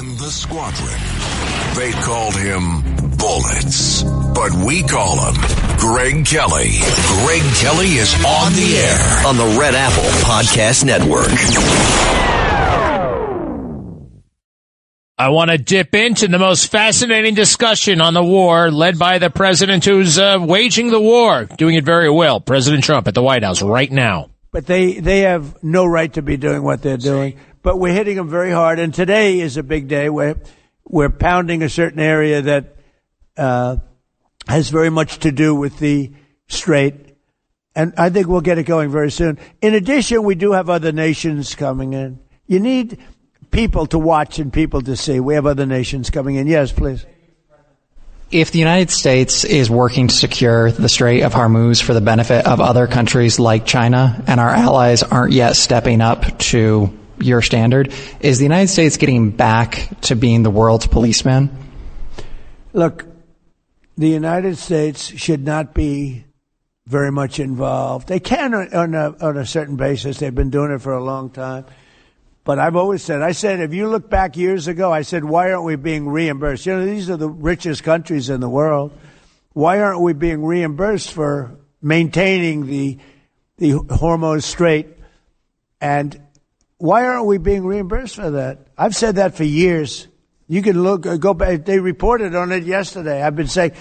in the squadron. They called him Bullets, but we call him Greg Kelly. Greg Kelly is on the air on the Red Apple Podcast Network. I want to dip into the most fascinating discussion on the war led by the president who's waging the war, doing it very well, President Trump at the White House right now. But they have no right to be doing what they're doing. But we're hitting them very hard. And today is a big day where we're pounding a certain area that has very much to do with the Strait. And I think we'll get it going very soon. In addition, we do have other nations coming in. You need people to watch and people to see. We have other nations coming in. Yes, please. If the United States is working to secure the Strait of Hormuz for the benefit of other countries like China, and our allies aren't yet stepping up to your standard, is the United States getting back to being the world's policeman? Look, the United States should not be very much involved. They can on a certain basis. They've been doing it for a long time. But I've always said, if you look back years ago, I said, why aren't we being reimbursed? You know, these are the richest countries in the world. Why aren't we being reimbursed for maintaining the Hormuz Strait? And why aren't we being reimbursed for that? I've said that for years. You can go back. They reported on it yesterday. I've been saying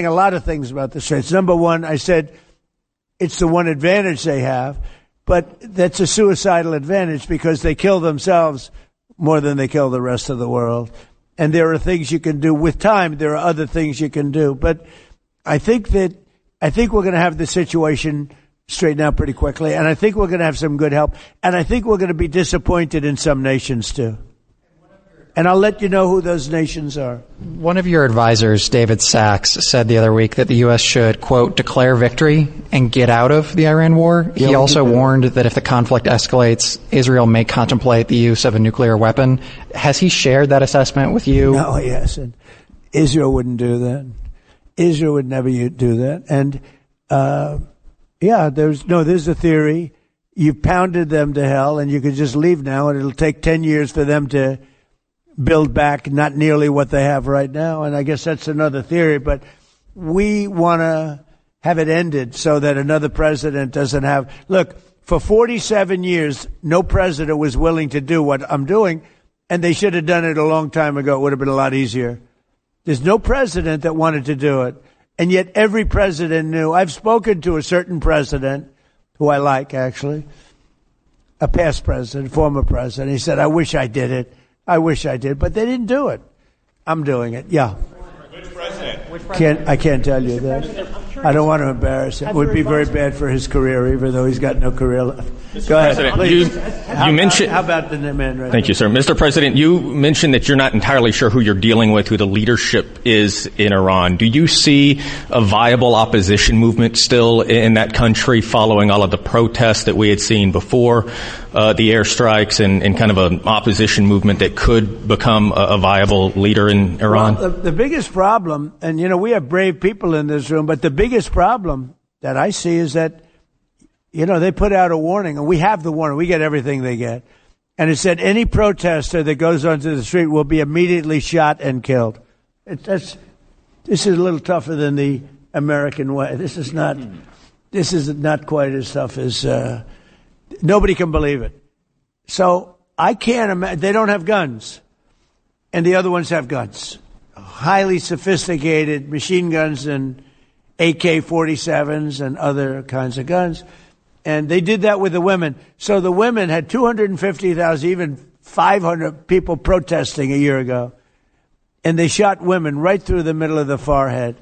a lot of things about the Straits. Number one, I said it's the one advantage they have. But that's a suicidal advantage because they kill themselves more than they kill the rest of the world. And there are things you can do with time. There are other things you can do. But I think we're going to have the situation straightened out pretty quickly. And I think we're going to have some good help. And I think we're going to be disappointed in some nations too. And I'll let you know who those nations are. One of your advisors, David Sachs, said the other week that the U.S. should, quote, declare victory and get out of the Iran war. He also warned that if the conflict escalates, Israel may contemplate the use of a nuclear weapon. Has he shared that assessment with you? No, he hasn't. Israel wouldn't do that. Israel would never do that. And, there's a theory. You've pounded them to hell and you can just leave now and it'll take 10 years for them to build back not nearly what they have right now. And I guess that's another theory, but we want to have it ended so that another president doesn't have. Look, for 47 years, no president was willing to do what I'm doing, and they should have done it a long time ago. It would have been a lot easier. There's no president that wanted to do it, and yet every president knew. I've spoken to a certain president, who I like, actually, a past president, former president. He said, I wish I did it. I wish I did, but they didn't do it. I'm doing it. Yeah. Which president? I can't tell you that. I don't want to embarrass him. It would be very bad for his career, even though he's got no career left. Go ahead, please. You mentioned. How about the man right Thank you, sir. Mr. President, you mentioned that you're not entirely sure who you're dealing with, who the leadership is in Iran. Do you see a viable opposition movement still in that country following all of the protests that we had seen before the airstrikes and kind of an opposition movement that could become a viable leader in Iran? Well, the biggest problem, and we have brave people in this room, but the biggest problem that I see is that they put out a warning, and we have the warning. We get everything they get. And it said any protester that goes onto the street will be immediately shot and killed. This is a little tougher than the American way. This is not quite as tough as, nobody can believe it. So I can't imagine, they don't have guns. And the other ones have guns. Highly sophisticated machine guns and AK-47s and other kinds of guns. And they did that with the women. So the women had 250,000, even 500 people protesting a year ago. And they shot women right through the middle of the forehead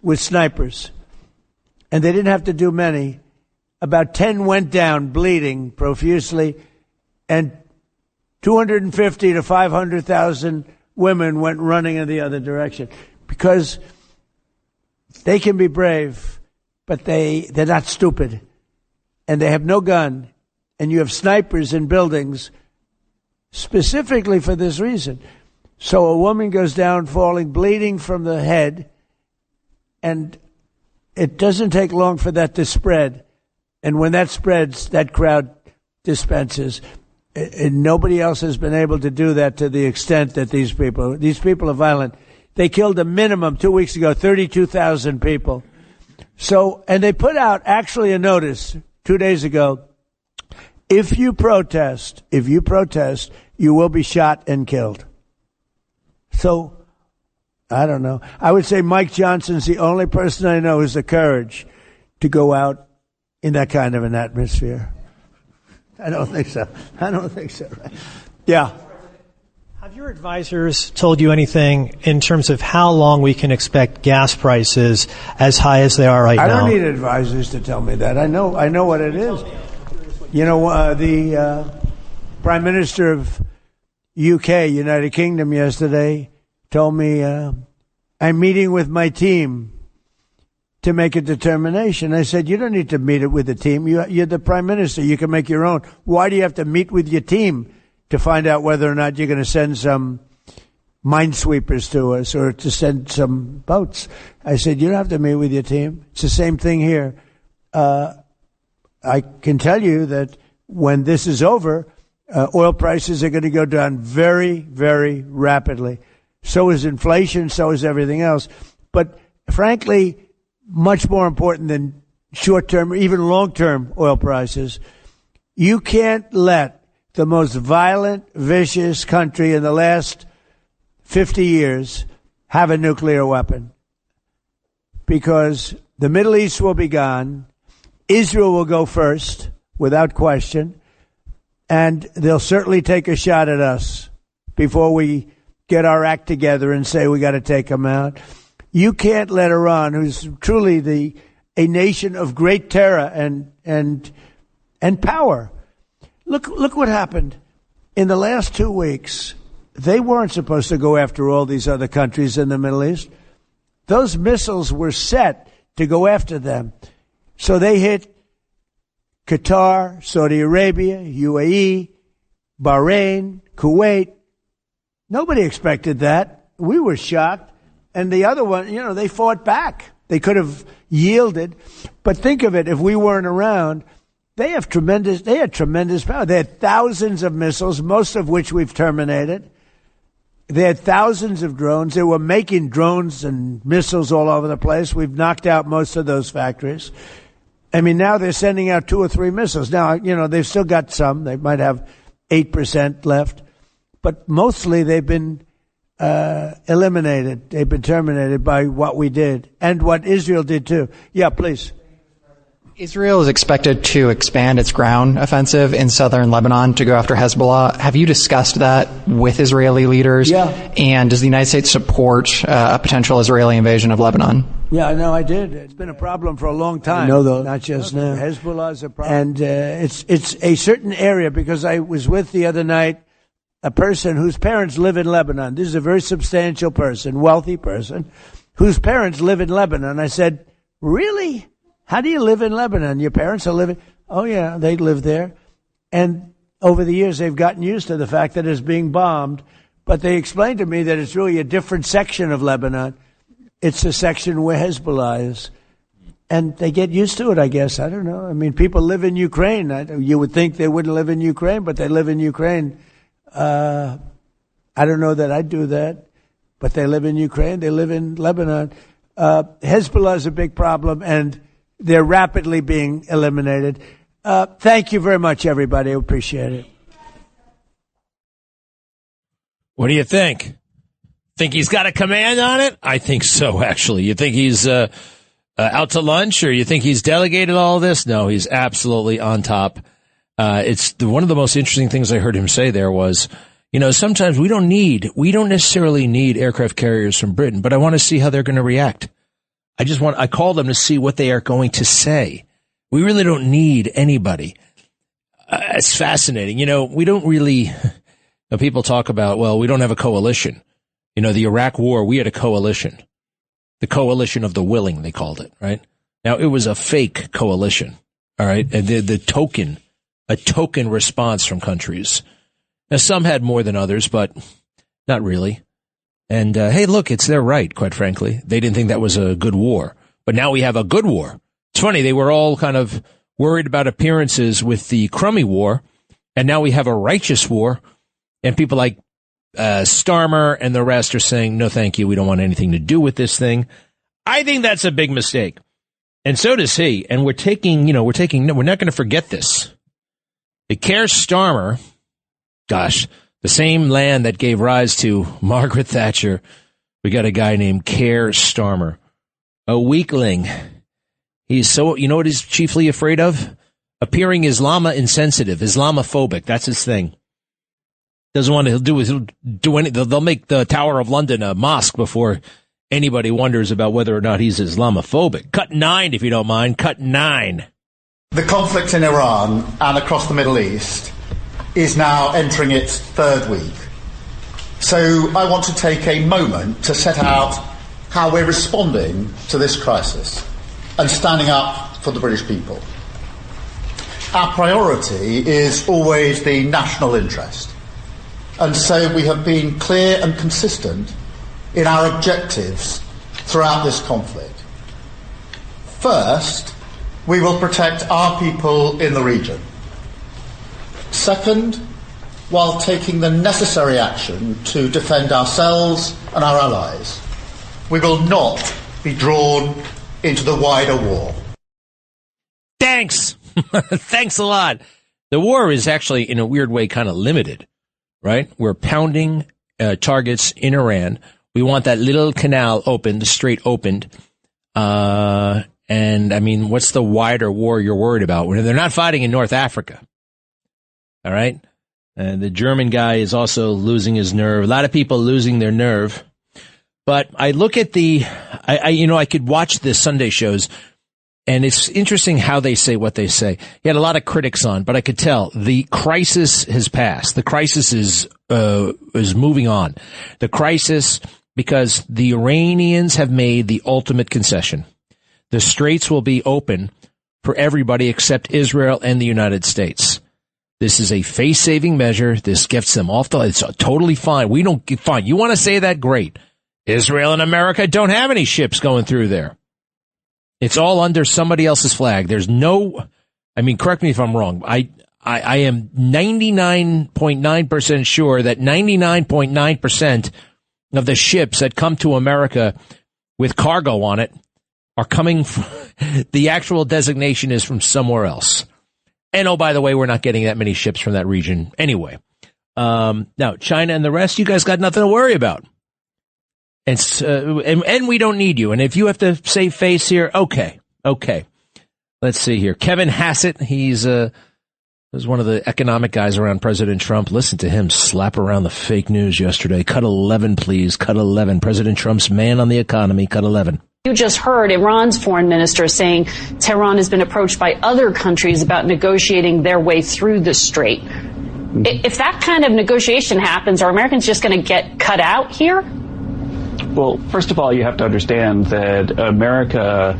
with snipers. And they didn't have to do many. About 10 went down bleeding profusely. And 250 to 500,000 women went running in the other direction. Because they can be brave, but they're not stupid. And they have no gun, and you have snipers in buildings specifically for this reason. So a woman goes down falling, bleeding from the head, and it doesn't take long for that to spread. And when that spreads, that crowd dispenses. And nobody else has been able to do that to the extent that these people are violent. They killed a minimum 2 weeks ago, 32,000 people. So, and they put out actually a notice 2 days ago. If you protest, you will be shot and killed. So, I don't know. I would say Mike Johnson's the only person I know who has the courage to go out in that kind of an atmosphere. I don't think so. Yeah. Have your advisors told you anything in terms of how long we can expect gas prices as high as they are right now? I don't need advisors to tell me that. I know what it is. You know, the Prime Minister of UK, United Kingdom, yesterday told me, I'm meeting with my team to make a determination. I said, you don't need to meet it with the team. You're the Prime Minister. You can make your own. Why do you have to meet with your team to find out whether or not you're going to send some minesweepers to us or to send some boats? I said, you don't have to meet with your team. It's the same thing here. I can tell you that when this is over, oil prices are going to go down very, very rapidly. So is inflation, so is everything else. But frankly, much more important than short-term or even long-term oil prices, you can't let the most violent, vicious country in the last 50 years have a nuclear weapon. Because the Middle East will be gone, Israel will go first, without question, and they'll certainly take a shot at us before we get our act together and say we got to take them out. You can't let Iran, who's truly a nation of great terror and power. Look what happened in the last 2 weeks. They weren't supposed to go after all these other countries in the Middle East. Those missiles were set to go after them. So they hit Qatar, Saudi Arabia, UAE, Bahrain, Kuwait. Nobody expected that. We were shocked. And the other one, they fought back. They could have yielded. But think of it, if we weren't around, they had tremendous power. They had thousands of missiles, most of which we've terminated. They had thousands of drones. They were making drones and missiles all over the place. We've knocked out most of those factories. I mean, now they're sending out 2 or 3 missiles. Now, they've still got some. They might have 8% left. But mostly they've been eliminated. They've been terminated by what we did and what Israel did too. Yeah, please. Israel is expected to expand its ground offensive in southern Lebanon to go after Hezbollah. Have you discussed that with Israeli leaders? Yeah. And does the United States support a potential Israeli invasion of Lebanon? Yeah, no, I did. It's been a problem for a long time. I know though. Not just now. Hezbollah is a problem. And it's a certain area, because I was with the other night a person whose parents live in Lebanon. This is a very substantial person, wealthy person, whose parents live in Lebanon. I said, really? How do you live in Lebanon? Your parents are living? Oh, yeah, they live there. And over the years, they've gotten used to the fact that it's being bombed. But they explained to me that it's really a different section of Lebanon. It's the section where Hezbollah is. And they get used to it, I guess. I don't know. I mean, people live in Ukraine. You would think they wouldn't live in Ukraine, but they live in Ukraine. I don't know that I'd do that, but they live in Ukraine. They live in Lebanon. Hezbollah is a big problem, and they're rapidly being eliminated. Thank you very much, everybody. I appreciate it. What do you think? Think he's got a command on it? I think so, actually. You think he's out to lunch, or you think he's delegated all this? No, he's absolutely on top. It's one of the most interesting things I heard him say there was, sometimes we don't necessarily need aircraft carriers from Britain, but I want to see how they're going to react. I call them to see what they are going to say. We really don't need anybody. It's fascinating. We don't really, people talk about, well, we don't have a coalition. The Iraq war, we had a coalition. The coalition of the willing, they called it, right? Now, it was a fake coalition, all right? And a token response from countries. Now, some had more than others, but not really. And, hey, look, it's their right, quite frankly. They didn't think that was a good war. But now we have a good war. It's funny, they were all kind of worried about appearances with the crummy war, And now we have a righteous war, and people like Starmer and the rest are saying, no, thank you. We don't want anything to do with this thing. I think that's a big mistake. And so does he. And we're not going to forget this. The Keir Starmer, gosh, the same land that gave rise to Margaret Thatcher. We got a guy named Keir Starmer, a weakling. He's so, you know what he's chiefly afraid of? Appearing insensitive, Islamophobic. That's his thing. Doesn't want to do anything. They'll make the Tower of London a mosque before anybody wonders about whether or not he's Islamophobic. Cut 9, if you don't mind. Cut 9. The conflict in Iran and across the Middle East is now entering its third week. So I want to take a moment to set out how we're responding to this crisis and standing up for the British people. Our priority is always the national interest. And so we have been clear and consistent in our objectives throughout this conflict. First, we will protect our people in the region. Second, while taking the necessary action to defend ourselves and our allies, we will not be drawn into the wider war. Thanks. Thanks a lot. The war is actually, in a weird way, kind of limited, right? We're pounding targets in Iran. We want that little canal opened, the strait opened. And, I mean, what's the wider war you're worried about? When they're not fighting in North Africa. All right? And the German guy is also losing his nerve. A lot of people losing their nerve. But I look at I could watch the Sunday shows, and it's interesting how they say what they say. He had a lot of critics on, but I could tell the crisis has passed. The crisis is moving on. The crisis, because the Iranians have made the ultimate concession. The straits will be open for everybody except Israel and the United States. This is a face-saving measure. This gets them off it's totally fine. We don't get fine. You want to say that? Great. Israel and America don't have any ships going through there. It's all under somebody else's flag. There's no, correct me if I'm wrong. I am 99.9% sure that 99.9% of the ships that come to America with cargo on it are coming from, the actual designation is from somewhere else. And oh, by the way, we're not getting that many ships from that region anyway. Now, China and the rest, you guys got nothing to worry about. And we don't need you. And if you have to save face here, okay. Let's see here. Kevin Hassett, he's one of the economic guys around President Trump. Listen to him slap around the fake news yesterday. Cut 11, please. Cut 11. President Trump's man on the economy. Cut 11. You just heard Iran's foreign minister saying Tehran has been approached by other countries about negotiating their way through the strait. If that kind of negotiation happens, are Americans just going to get cut out here? Well, first of all, you have to understand that America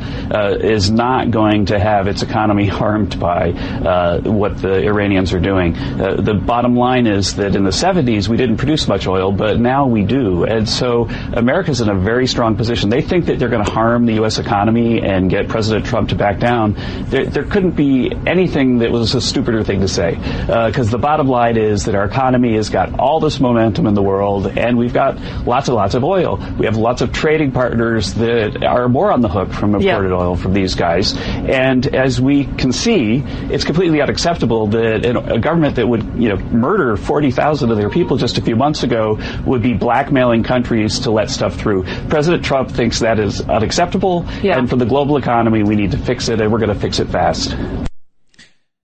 is not going to have its economy harmed by what the Iranians are doing. The bottom line is that in the 70s, we didn't produce much oil, but now we do. And so America's in a very strong position. They think that they're going to harm the U.S. economy and get President Trump to back down. There couldn't be anything that was a stupider thing to say, because the bottom line is that our economy has got all this momentum in the world, and we've got lots and lots of oil. We have lots of trading partners that are more on the hook from imported oil from these guys. And as we can see, it's completely unacceptable that a government that would, murder 40,000 of their people just a few months ago would be blackmailing countries to let stuff through. President Trump thinks that is unacceptable. Yeah. And for the global economy, we need to fix it, and we're going to fix it fast.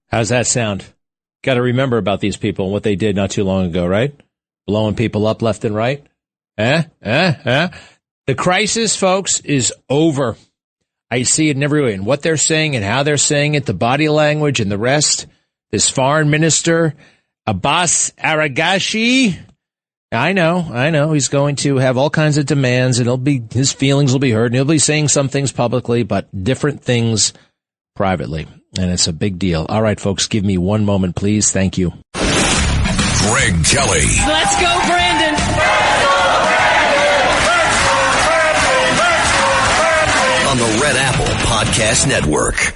How's that sound? Got to remember about these people and what they did not too long ago, right? Blowing people up left and right. The crisis, folks, is over. I see it in every way. And what they're saying and how they're saying it, the body language and the rest. This foreign minister, Abbas Araghchi, I know. He's going to have all kinds of demands, and his feelings will be hurt, and he'll be saying some things publicly, but different things privately. And it's a big deal. All right, folks, give me one moment, please. Thank you. Greg Kelly. Let's go, Brandon. On the Red Apple Podcast Network.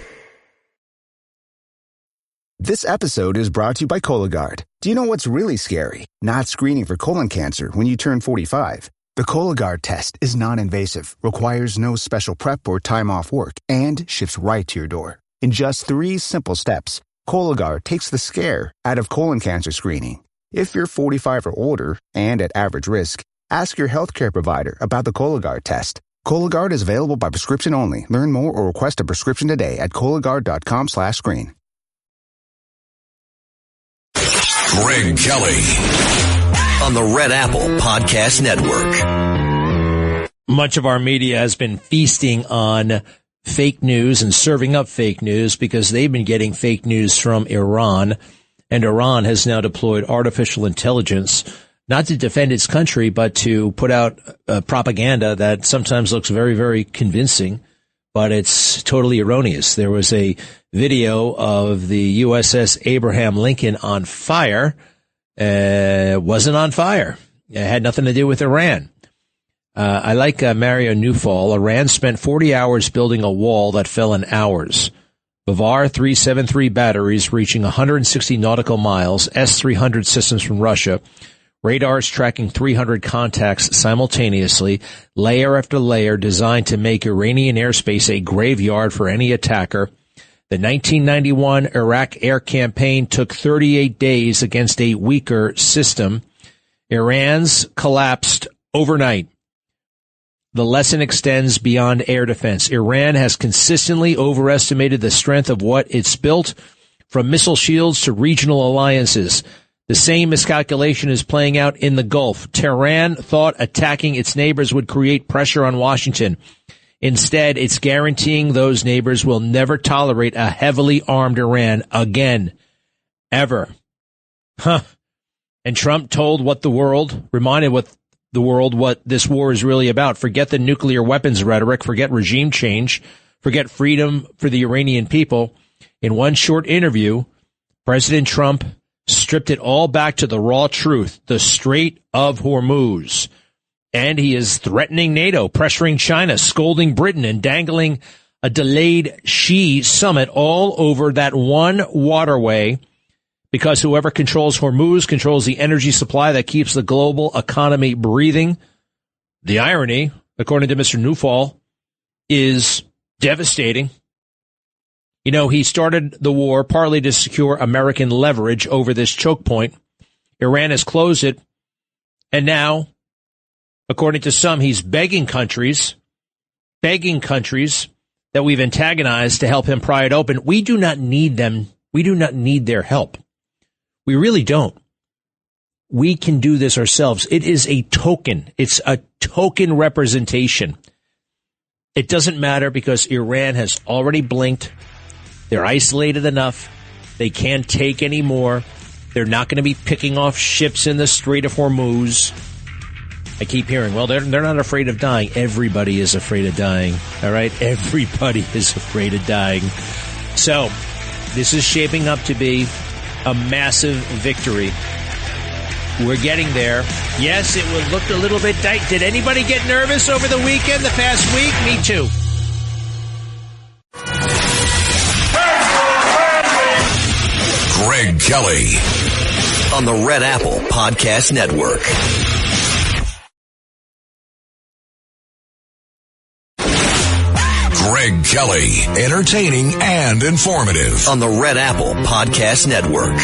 This episode is brought to you by Cologuard. Do you know what's really scary? Not screening for colon cancer when you turn 45. The Cologuard test is non-invasive, requires no special prep or time off work, and ships right to your door. In just 3 simple steps, Cologuard takes the scare out of colon cancer screening. If you're 45 or older and at average risk, ask your healthcare provider about the Cologuard test. Cologuard is available by prescription only. Learn more or request a prescription today at Cologuard.com/screen. Greg Kelly on the Red Apple Podcast Network. Much of our media has been feasting on fake news and serving up fake news because they've been getting fake news from Iran, and Iran has now deployed artificial intelligence not to defend its country, but to put out propaganda that sometimes looks very, very convincing, but it's totally erroneous. There was a video of the USS Abraham Lincoln on fire. Wasn't on fire. It had nothing to do with Iran. I like Mario Newfall. Iran spent 40 hours building a wall that fell in hours. Bavar 373 batteries reaching 160 nautical miles, S-300 systems from Russia, radars tracking 300 contacts simultaneously, layer after layer designed to make Iranian airspace a graveyard for any attacker. The 1991 Iraq air campaign took 38 days against a weaker system. Iran's collapsed overnight. The lesson extends beyond air defense. Iran has consistently overestimated the strength of what it's built, from missile shields to regional alliances. The same miscalculation is playing out in the Gulf. Tehran thought attacking its neighbors would create pressure on Washington. Instead, it's guaranteeing those neighbors will never tolerate a heavily armed Iran again. Ever. And Trump reminded the world what this war is really about. Forget the nuclear weapons rhetoric. Forget regime change. Forget freedom for the Iranian people. In one short interview, President Trump stripped it all back to the raw truth, the Strait of Hormuz. And he is threatening NATO, pressuring China, scolding Britain, and dangling a delayed Xi summit all over that one waterway, because whoever controls Hormuz controls the energy supply that keeps the global economy breathing. The irony, according to Mr. Newfall, is devastating. You know, he started the war partly to secure American leverage over this choke point. Iran has closed it, and now, according to some, he's begging countries that we've antagonized to help him pry it open. We do not need them. We do not need their help. We really don't. We can do this ourselves. It is a token. It's a token representation. It doesn't matter because Iran has already blinked. They're isolated enough. They can't take any more. They're not going to be picking off ships in the Strait of Hormuz. I keep hearing, well, they're not afraid of dying. Everybody is afraid of dying. All right? Everybody is afraid of dying. So this is shaping up to be a massive victory. We're getting there. Yes, it will look a little bit tight. Did anybody get nervous over the weekend, the past week? Me too. Greg Kelly on the Red Apple Podcast Network. Greg Kelly, entertaining and informative on the Red Apple Podcast Network.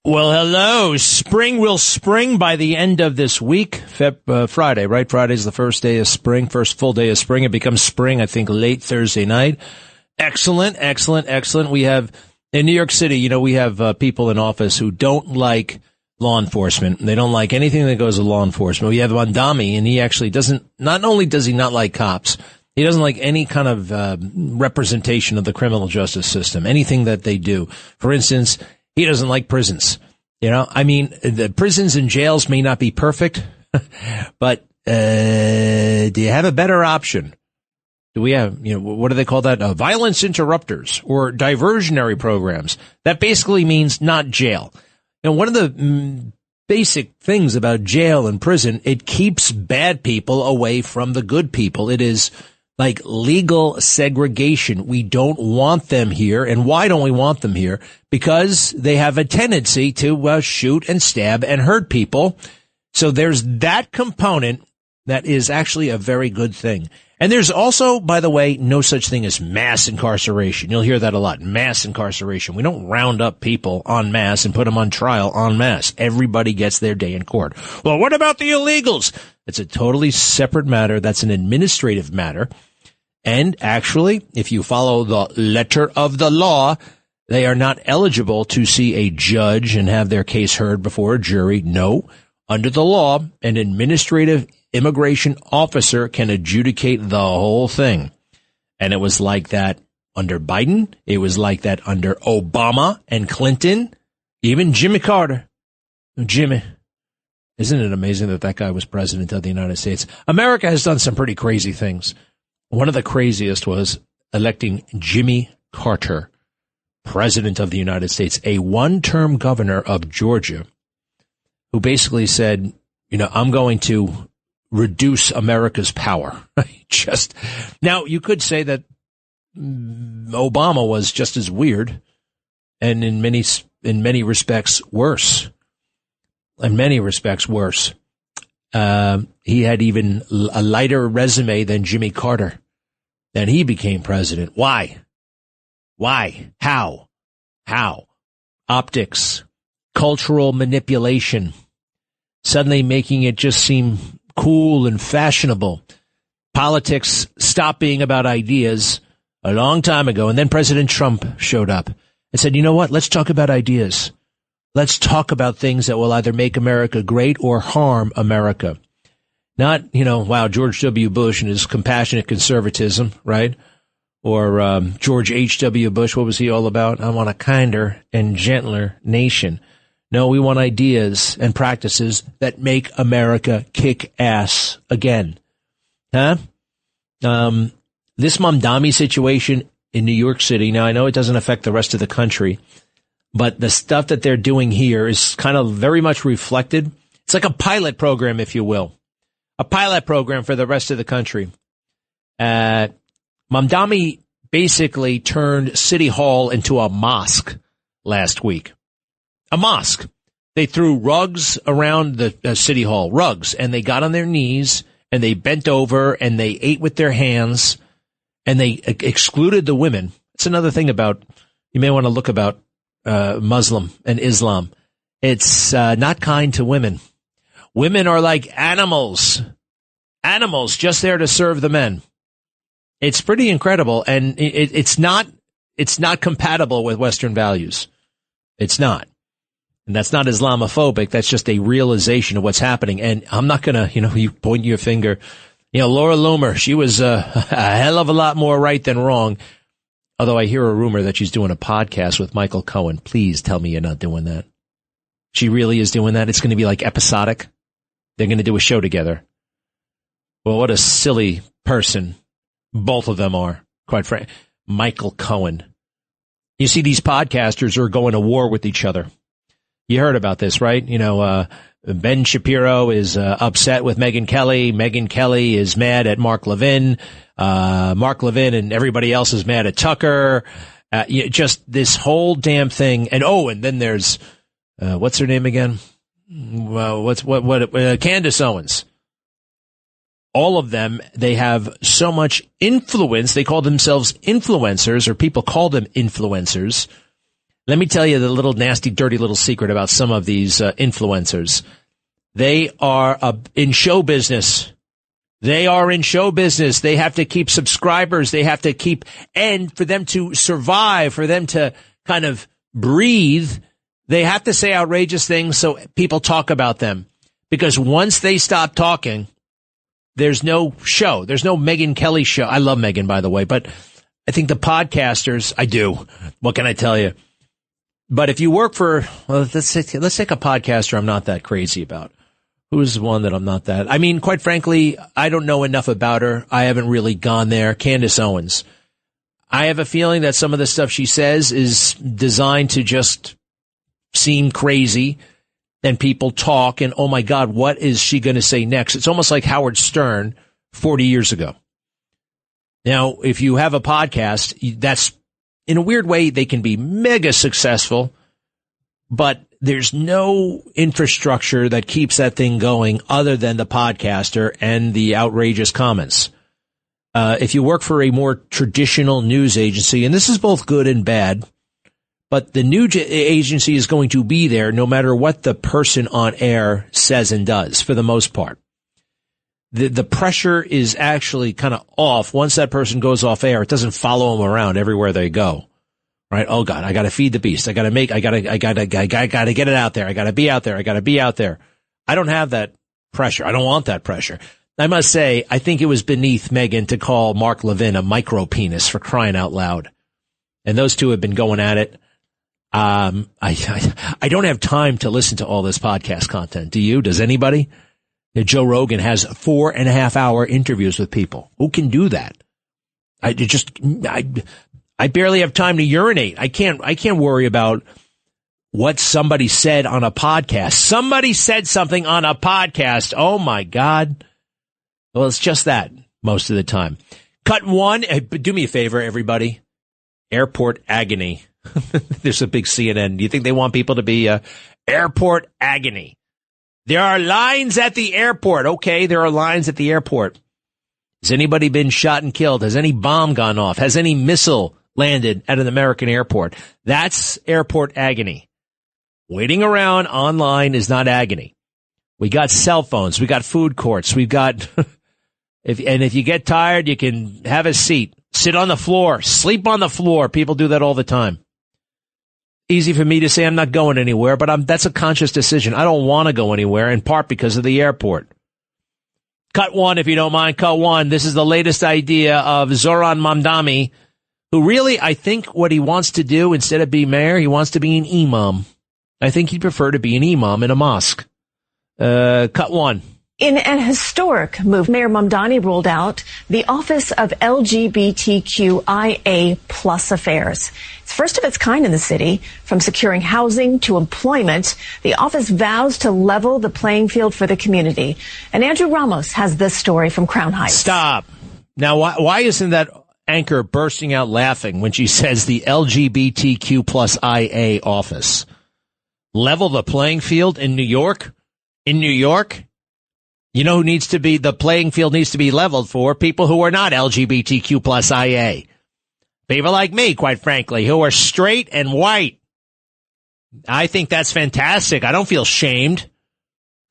Well, hello. Spring will spring by the end of this week. Friday, right? Friday's the first day of spring, first full day of spring. It becomes spring, I think, late Thursday night. Excellent, excellent, excellent. We have, in New York City, you know, we have people in office who don't like law enforcement. They don't like anything that goes with law enforcement. We have Mandami, and he actually not only does he not like cops, he doesn't like any kind of representation of the criminal justice system, anything that they do. For instance, he doesn't like prisons. You know, I mean, the prisons and jails may not be perfect, but do you have a better option? Do we have, you know, what do they call that? Violence interrupters or diversionary programs. That basically means not jail. You know, one of the basic things about jail and prison, it keeps bad people away from the good people. It is like legal segregation. We don't want them here. And why don't we want them here? Because they have a tendency to shoot and stab and hurt people. So there's that component that is actually a very good thing. And there's also, by the way, no such thing as mass incarceration. You'll hear that a lot. Mass incarceration. We don't round up people en masse and put them on trial en masse. Everybody gets their day in court. Well, what about the illegals? It's a totally separate matter. That's an administrative matter. And actually, if you follow the letter of the law, they are not eligible to see a judge and have their case heard before a jury. No. Under the law, an administrative immigration officer can adjudicate the whole thing. And it was like that under Biden. It was like that under Obama and Clinton, even Jimmy Carter. Jimmy. Isn't it amazing that that guy was president of the United States? America has done some pretty crazy things. One of the craziest was electing Jimmy Carter, president of the United States, a one-term governor of Georgia, who basically said, I'm going to reduce America's power. Now, you could say that Obama was just as weird and in many respects worse. In many respects worse. He had even a lighter resume than Jimmy Carter. Then he became president. Why? How? Optics. Cultural manipulation, suddenly making it just seem cool and fashionable. Politics stopped being about ideas a long time ago. And then President Trump showed up and said, you know what? Let's talk about ideas. Let's talk about things that will either make America great or harm America. Not, wow, George W. Bush and his compassionate conservatism, right? Or George H.W. Bush, what was he all about? I want a kinder and gentler nation. No, we want ideas and practices that make America kick ass again. Huh? This Mamdani situation in New York City, now I know it doesn't affect the rest of the country, but the stuff that they're doing here is kind of very much reflected. It's like a pilot program, if you will. A pilot program for the rest of the country. Mamdani basically turned City Hall into a mosque last week. A mosque. They threw rugs around the City Hall, rugs, and they got on their knees and they bent over and they ate with their hands and they excluded the women. It's another thing about, you may want to look about Muslim and Islam. It's not kind to women. Women are like animals just there to serve the men. It's pretty incredible, and it's not compatible with Western values. It's not. And that's not Islamophobic. That's just a realization of what's happening. And I'm not going to, you point your finger. Laura Loomer, she was a hell of a lot more right than wrong. Although I hear a rumor that she's doing a podcast with Michael Cohen. Please tell me you're not doing that. She really is doing that. It's going to be like episodic. They're going to do a show together. Well, what a silly person both of them are, quite frankly. Michael Cohen. You see, these podcasters are going to war with each other. You heard about this, right? Ben Shapiro is upset with Megyn Kelly. Megyn Kelly is mad at Mark Levin. Mark Levin and everybody else is mad at Tucker. Just this whole damn thing. And then there's what's her name again? Candace Owens. All of them, they have so much influence. They call themselves influencers, or people call them influencers. Let me tell you the little nasty, dirty little secret about some of these influencers. They are in show business. They are in show business. They have to keep subscribers. They have to keep, and for them to survive, for them to kind of breathe, they have to say outrageous things so people talk about them. Because once they stop talking, there's no show. There's no Megyn Kelly show. I love Megyn, by the way, but I think the podcasters, I do. What can I tell you? But if you work for, let's take a podcaster I'm not that crazy about. Who's one that I'm not that? I mean, quite frankly, I don't know enough about her. I haven't really gone there. Candace Owens. I have a feeling that some of the stuff she says is designed to just seem crazy. And people talk and, oh my God, what is she going to say next? It's almost like Howard Stern 40 years ago. Now, if you have a podcast, that's, in a weird way, they can be mega successful, but there's no infrastructure that keeps that thing going other than the podcaster and the outrageous comments. If you work for a more traditional news agency, and this is both good and bad, but the news agency is going to be there no matter what the person on air says and does, for the most part. The pressure is actually kind of off. Once that person goes off air, it doesn't follow them around everywhere they go. Right? Oh God, I got to feed the beast. I got to get it out there. I got to be out there. I don't have that pressure. I don't want that pressure. I must say, I think it was beneath Megyn to call Mark Levin a micro penis, for crying out loud. And those two have been going at it. I don't have time to listen to all this podcast content. Do you? Does anybody? Joe Rogan has 4.5-hour interviews with people. Who can do that? I barely have time to urinate. I can't worry about what somebody said on a podcast. Somebody said something on a podcast. Oh my God. Well, it's just that most of the time. Cut one. Do me a favor, everybody. Airport agony. There's a big CNN. Do you think they want people to be airport agony? There are lines at the airport. Okay, there are lines at the airport. Has anybody been shot and killed? Has any bomb gone off? Has any missile landed at an American airport? That's airport agony. Waiting around online is not agony. We got cell phones. We got food courts. We've got, if you get tired, you can have a seat, sit on the floor, sleep on the floor. People do that all the time. Easy for me to say I'm not going anywhere, but that's a conscious decision. I don't want to go anywhere, in part because of the airport. Cut one, if you don't mind. Cut one. This is the latest idea of Zoran Mamdani, who really, I think what he wants to do, instead of being mayor, he wants to be an imam. I think he'd prefer to be an imam in a mosque. Cut one. In an historic move, Mayor Mamdani ruled out the Office of LGBTQIA plus affairs. It's first of its kind in the city. From securing housing to employment, the office vows to level the playing field for the community. And Andrew Ramos has this story from Crown Heights. Stop. Now, why isn't that anchor bursting out laughing when she says the LGBTQ plus IA office? Level the playing field in New York? In New York? You know who needs to be, the playing field needs to be leveled for? People who are not LGBTQ plus IA. People like me, quite frankly, who are straight and white. I think that's fantastic. I don't feel shamed.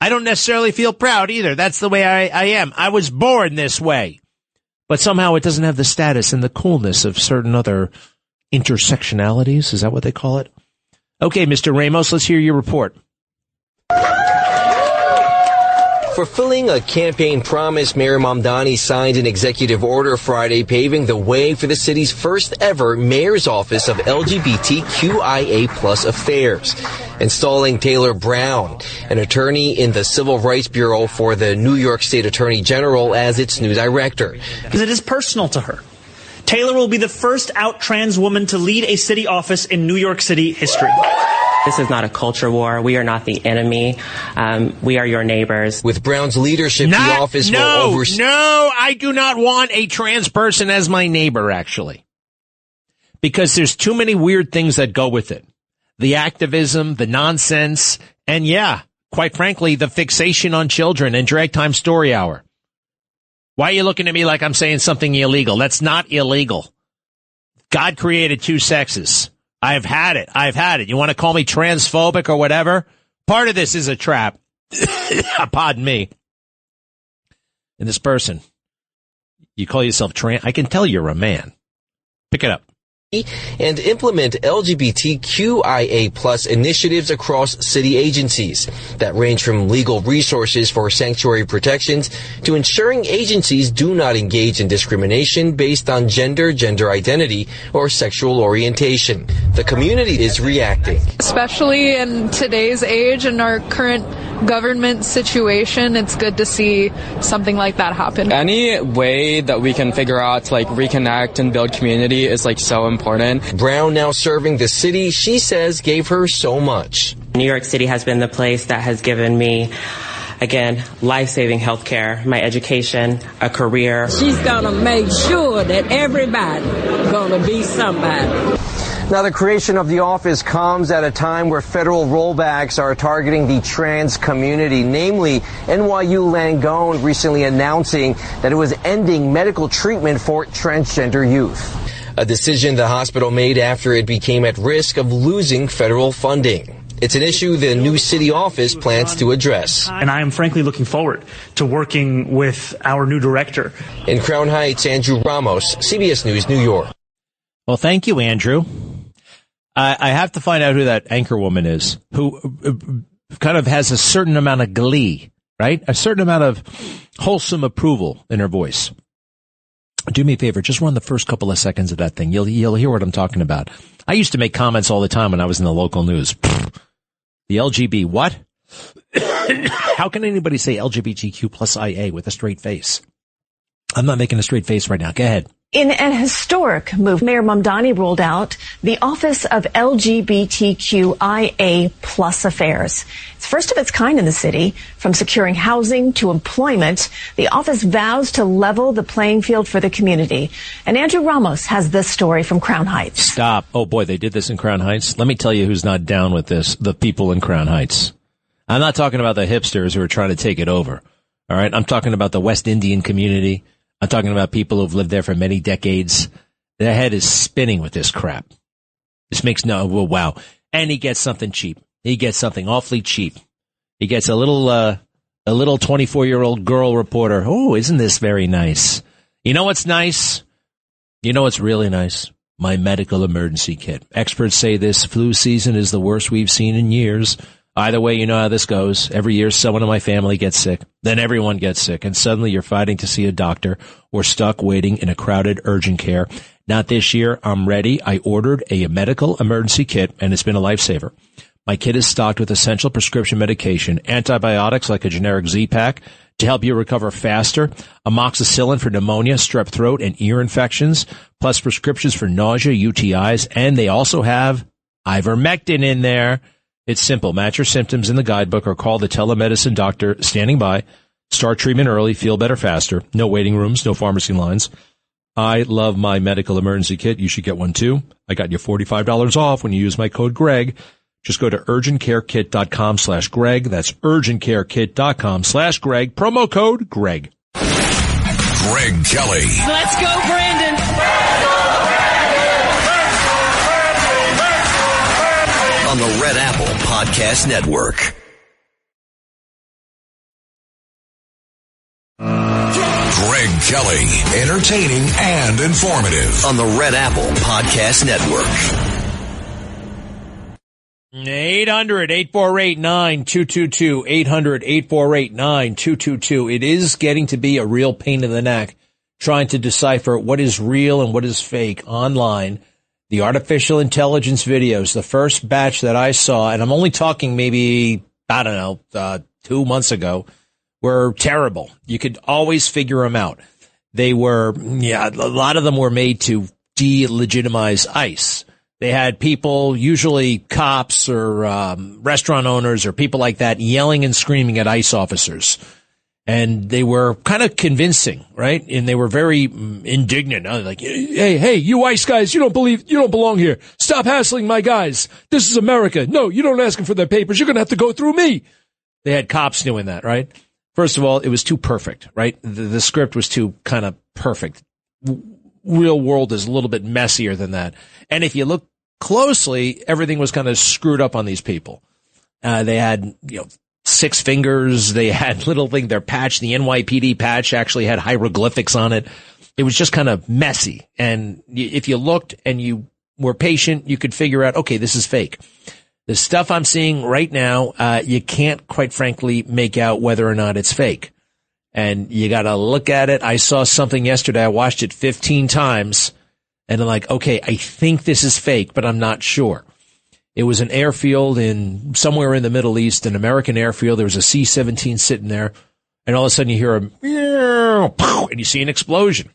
I don't necessarily feel proud either. That's the way I am. I was born this way. But somehow it doesn't have the status and the coolness of certain other intersectionalities. Is that what they call it? Okay, Mr. Ramos, let's hear your report. Fulfilling a campaign promise, Mayor Mamdani signed an executive order Friday paving the way for the city's first ever mayor's office of LGBTQIA plus affairs, installing Taylor Brown, an attorney in the Civil Rights Bureau for the New York State Attorney General, as its new director. Because it is personal to her. Taylor will be the first out trans woman to lead a city office in New York City history. This is not a culture war. We are not the enemy. We are your neighbors. With Brown's leadership, the office will oversee... No, I do not want a trans person as my neighbor, actually. Because there's too many weird things that go with it. The activism, the nonsense, and yeah, quite frankly, the fixation on children and drag time story hour. Why are you looking at me like I'm saying something illegal? That's not illegal. God created two sexes. I've had it. You want to call me transphobic or whatever? Part of this is a trap. Pardon me. And this person, you call yourself trans. I can tell you're a man. Pick it up. And implement LGBTQIA plus initiatives across city agencies that range from legal resources for sanctuary protections to ensuring agencies do not engage in discrimination based on gender identity, or sexual orientation. The community is reacting. Especially in today's age and our current government situation, it's good to see something like that happen. Any way that we can figure out to reconnect and build community is so important. Brown, now serving the city, she says gave her so much. New York City has been the place that has given me again, life-saving health care, my education, a career. She's going to make sure that everybody going to be somebody. Now, the creation of the office comes at a time where federal rollbacks are targeting the trans community, namely NYU Langone recently announcing that it was ending medical treatment for transgender youth. A decision the hospital made after it became at risk of losing federal funding. It's an issue the new city office plans to address. And I am frankly looking forward to working with our new director. In Crown Heights, Andrew Ramos, CBS News, New York. Well, thank you, Andrew. I have to find out who that anchor woman is, who kind of has a certain amount of glee, right? A certain amount of wholesome approval in her voice. Do me a favor, just run the first couple of seconds of that thing. You'll hear what I'm talking about. I used to make comments all the time when I was in the local news. The LGB, what? How can anybody say LGBTQ plus IA with a straight face? I'm not making a straight face right now. Go ahead. In an historic move, Mayor Mamdani ruled out the Office of LGBTQIA plus Affairs. It's first of its kind in the city. From securing housing to employment, the office vows to level the playing field for the community. And Andrew Ramos has this story from Crown Heights. Stop. Oh, boy, they did this in Crown Heights. Let me tell you who's not down with this, the people in Crown Heights. I'm not talking about the hipsters who are trying to take it over. All right? I'm talking about the West Indian community. I'm talking about people who've lived there for many decades. Their head is spinning with this crap. This makes well, wow. And he gets something cheap. He gets something awfully cheap. He gets a little 24-year-old girl reporter. Oh, isn't this very nice? You know what's nice? You know what's really nice? My medical emergency kit. Experts say this flu season is the worst we've seen in years. Either way, you know how this goes. Every year, someone in my family gets sick. Then everyone gets sick. And suddenly you're fighting to see a doctor or stuck waiting in a crowded urgent care. Not this year. I'm ready. I ordered a medical emergency kit, and it's been a lifesaver. My kit is stocked with essential prescription medication, antibiotics like a generic Z-Pak to help you recover faster, amoxicillin for pneumonia, strep throat, and ear infections, plus prescriptions for nausea, UTIs, and they also have ivermectin in there. It's simple. Match your symptoms in the guidebook or call the telemedicine doctor standing by. Start treatment early. Feel better faster. No waiting rooms. No pharmacy lines. I love my medical emergency kit. You should get one too. I got you $45 off when you use my code Greg. Just go to urgentcarekit.com/Greg. That's urgentcarekit.com/Greg. Promo code Greg. Greg Kelly. Let's go, Brandon. On the Red Apple Podcast Network. Greg Kelly, entertaining and informative. On the Red Apple Podcast Network. 800-848-9222. 800-848-9222. It is getting to be a real pain in the neck trying to decipher what is real and what is fake online. The artificial intelligence videos, the first batch that I saw, and I'm only talking maybe, 2 months ago, were terrible. You could always figure them out. They were, a lot of them were made to delegitimize ICE. They had people, usually cops or restaurant owners or people like that, yelling and screaming at ICE officers. And they were kind of convincing, right? And they were very indignant. Like, hey, you ICE guys, you don't belong here. Stop hassling my guys. This is America. No, you don't ask them for their papers. You're going to have to go through me. They had cops doing that, right? First of all, it was too perfect, right? The script was too kind of perfect. Real world is a little bit messier than that. And if you look closely, everything was kind of screwed up on these people. They had, 6 fingers. They had their patch, the NYPD patch actually had hieroglyphics on it. It was just kind of messy. And if you looked and you were patient, you could figure out, okay, this is fake. The stuff I'm seeing right now, you can't quite frankly make out whether or not it's fake. And you got to look at it. I saw something yesterday. I watched it 15 times and I'm like, okay, I think this is fake, but I'm not sure. It was an airfield in somewhere in the Middle East, an American airfield. There was a C-17 sitting there, and all of a sudden you hear and you see an explosion.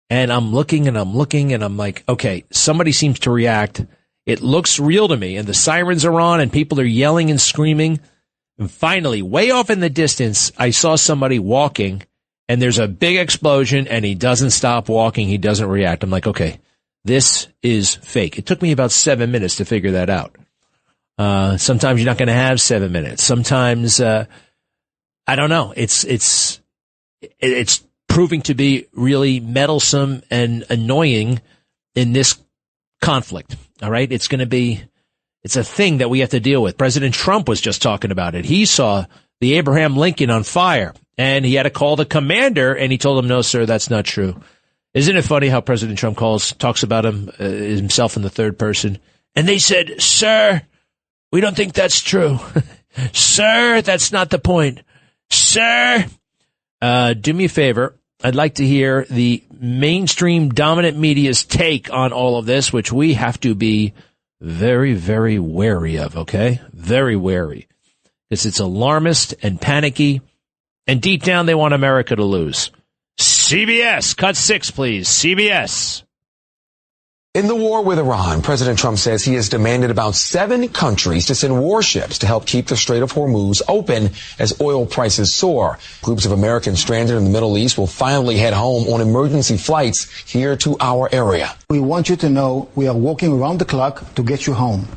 And I'm looking and I'm like, okay, somebody seems to react. It looks real to me, and the sirens are on, and people are yelling and screaming. And finally, way off in the distance, I saw somebody walking, and there's a big explosion, and he doesn't stop walking. He doesn't react. I'm like, okay, this is fake. It took me about 7 minutes to figure that out. Sometimes you're not going to have 7 minutes. Sometimes, I don't know. It's proving to be really meddlesome and annoying in this conflict. All right. It's a thing that we have to deal with. President Trump was just talking about it. He saw the Abraham Lincoln on fire and he had to call the commander and he told him, no, sir, that's not true. Isn't it funny how President Trump talks about himself in the third person? And they said, sir, we don't think that's true. Sir, that's not the point. Sir, do me a favor. I'd like to hear the mainstream dominant media's take on all of this, which we have to be very, very wary of, okay? Very wary. Because it's alarmist and panicky, and deep down they want America to lose. CBS, cut 6, please. CBS. In the war with Iran, President Trump says he has demanded about 7 countries to send warships to help keep the Strait of Hormuz open as oil prices soar. Groups of Americans stranded in the Middle East will finally head home on emergency flights here to our area. We want you to know we are working around the clock to get you home.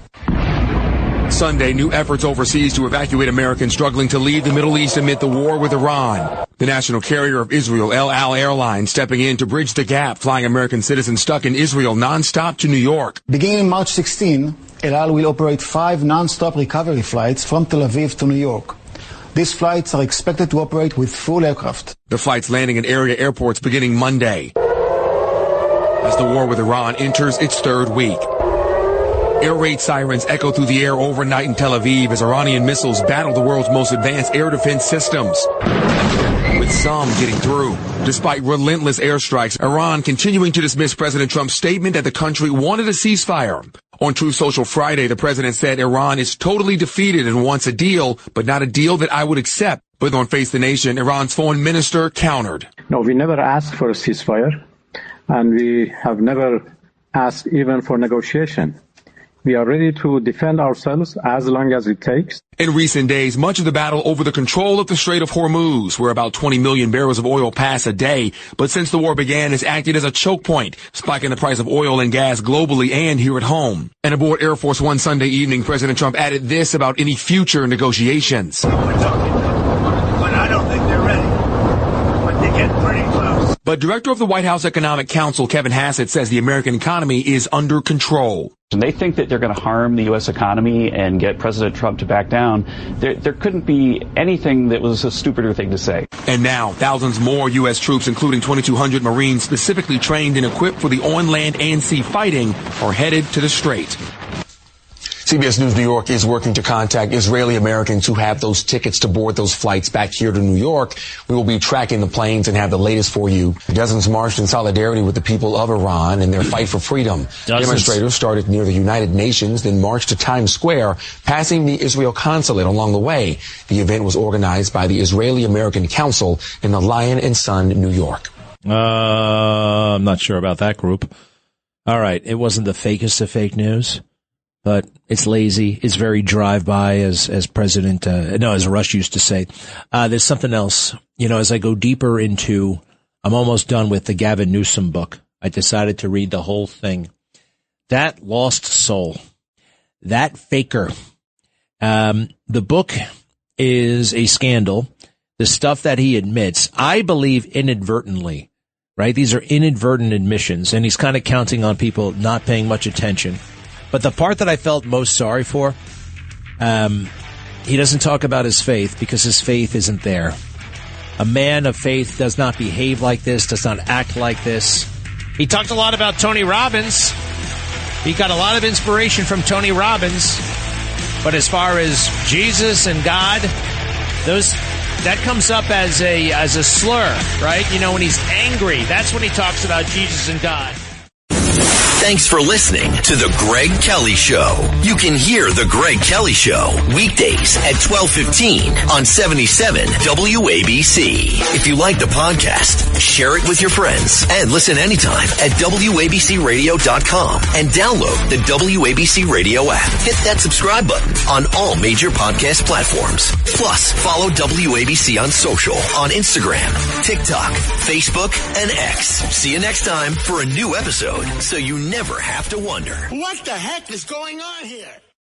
Sunday, new efforts overseas to evacuate Americans struggling to leave the Middle East amid the war with Iran. The national carrier of Israel, El Al Airlines, stepping in to bridge the gap, flying American citizens stuck in Israel nonstop to New York. Beginning March 16, El Al will operate 5 nonstop recovery flights from Tel Aviv to New York. These flights are expected to operate with full aircraft. The flights landing at area airports beginning Monday as the war with Iran enters its 3rd week. Air raid sirens echo through the air overnight in Tel Aviv as Iranian missiles battle the world's most advanced air defense systems, with some getting through. Despite relentless airstrikes, Iran continuing to dismiss President Trump's statement that the country wanted a ceasefire. On Truth Social Friday, the president said Iran is totally defeated and wants a deal, but not a deal that I would accept. But on Face the Nation, Iran's foreign minister countered. No, we never asked for a ceasefire, and we have never asked even for negotiation. We are ready to defend ourselves as long as it takes. In recent days, much of the battle over the control of the Strait of Hormuz, where about 20 million barrels of oil pass a day, but since the war began, has acted as a choke point, spiking the price of oil and gas globally and here at home. And aboard Air Force One Sunday evening, President Trump added this about any future negotiations. We're talking, but I don't think they're ready. But they get pretty close. But Director of the White House Economic Council, Kevin Hassett, says the American economy is under control. And they think that they're going to harm the U.S. economy and get President Trump to back down. There couldn't be anything that was a stupider thing to say. And now, thousands more U.S. troops, including 2,200 Marines specifically trained and equipped for the on-land and sea fighting, are headed to the Strait. CBS News New York is working to contact Israeli Americans who have those tickets to board those flights back here to New York. We will be tracking the planes and have the latest for you. Dozens marched in solidarity with the people of Iran in their fight for freedom. Demonstrators started near the United Nations, then marched to Times Square, passing the Israel consulate along the way. The event was organized by the Israeli American Council in the Lion and Sun, New York. I'm not sure about that group. All right. It wasn't the fakest of fake news. But it's lazy. It's very drive-by, as Rush used to say. There's something else. You know, as I go deeper into, I'm almost done with the Gavin Newsom book. I decided to read the whole thing. That lost soul. That faker. The book is a scandal. The stuff that he admits, I believe inadvertently, right? These are inadvertent admissions, and he's kind of counting on people not paying much attention. But the part that I felt most sorry for, he doesn't talk about his faith because his faith isn't there. A man of faith does not behave like this, does not act like this. He talked a lot about Tony Robbins. He got a lot of inspiration from Tony Robbins. But as far as Jesus and God, that comes up as a slur, right? You know, when he's angry, that's when he talks about Jesus and God. Thanks for listening to The Greg Kelly Show. You can hear The Greg Kelly Show weekdays at 12:15 on 77 WABC. If you like the podcast, share it with your friends and listen anytime at WABCRadio.com and download the WABC Radio app. Hit that subscribe button on all major podcast platforms. Plus, follow WABC on social on Instagram, TikTok, Facebook, and X. See you next time for a new episode so you never have to wonder. What the heck is going on here?